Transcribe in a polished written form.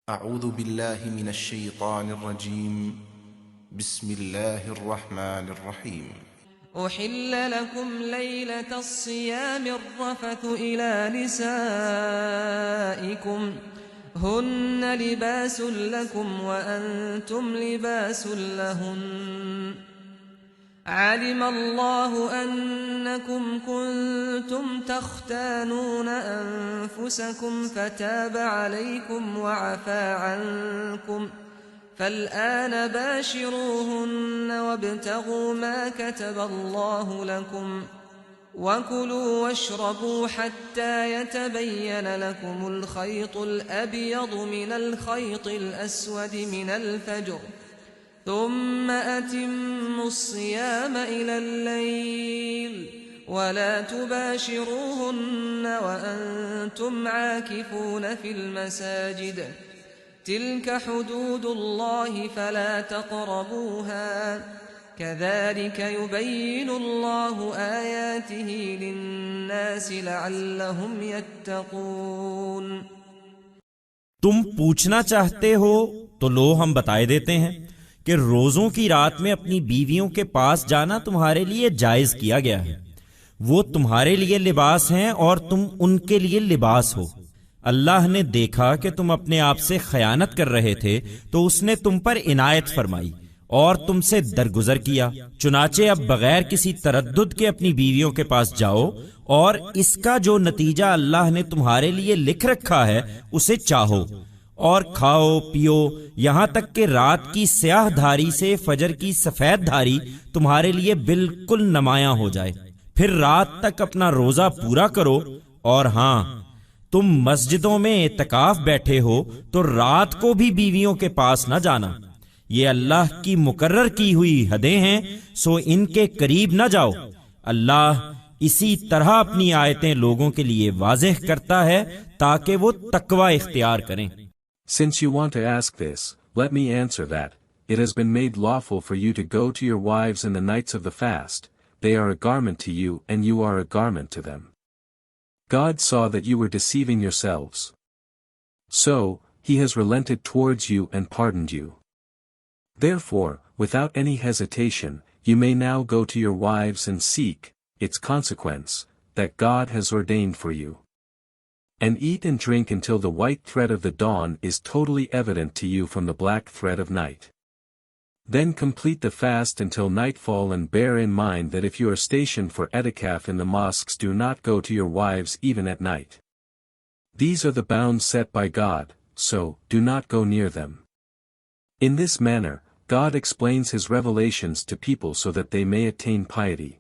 أعوذ بالله من الشيطان الرجيم. بسم الله الرحمن الرحيم. أحل لكم ليلة الصيام الرفث إلى نسائكم هن لباس لكم وأنتم لباس لهن علم الله أنكم كنتم تختانون أنفسكم فتاب عليكم وعفى عنكم فالآن باشروهن وابتغوا ما كتب الله لكم وكلوا واشربوا حتى يتبين لكم الخيط الأبيض من الخيط الأسود من الفجر ثم أتموا الصيام إلى الليل ولا تباشروهن وأنتم عاكفون في المساجد تلك حدود الله فلا تقربوها كذلك يبين الله آياته للناس لعلهم يتقون۔ تم پوچھنا چاہتے ہو تو لو ہم بتائے دیتے ہیں کہ روزوں کی رات میں اپنی بیویوں کے پاس جانا تمہارے لیے جائز کیا گیا ہے۔ وہ تمہارے لیے لباس ہیں اور تم ان کے لیے لباس ہو۔ اللہ نے دیکھا کہ تم اپنے آپ سے خیانت کر رہے تھے تو اس نے تم پر عنایت فرمائی اور تم سے درگزر کیا، چنانچہ اب بغیر کسی تردد کے اپنی بیویوں کے پاس جاؤ اور اس کا جو نتیجہ اللہ نے تمہارے لیے لکھ رکھا ہے اسے چاہو، اور کھاؤ پیو یہاں تک کہ رات کی سیاہ دھاری سے فجر کی سفید دھاری تمہارے لیے بالکل نمایاں ہو جائے، پھر رات تک اپنا روزہ پورا کرو۔ اور ہاں، تم مسجدوں میں اعتکاف بیٹھے ہو تو رات کو بھی بیویوں کے پاس نہ جانا، یہ اللہ کی مقرر کی ہوئی حدیں ہیں، سو ان کے قریب نہ جاؤ۔ اللہ اسی طرح اپنی آیتیں لوگوں کے لیے واضح کرتا ہے تاکہ وہ تقوی اختیار کریں۔ Since you want to ask this, let me answer that, it has been made lawful for you to go to your wives in the nights of the fast, they are a garment to you and you are a garment to them. God saw that you were deceiving yourselves. So, He has relented towards you and pardoned you. Therefore, without any hesitation, you may now go to your wives and seek its consequence that God has ordained for you. And eat and drink until the white thread of the dawn is totally evident to you from the black thread of night. Then complete the fast until nightfall and bear in mind that if you are stationed for etikaf in the mosques, do not go to your wives even at night. These are the bounds set by God, so do not go near them. In this manner, God explains His revelations to people so that they may attain piety.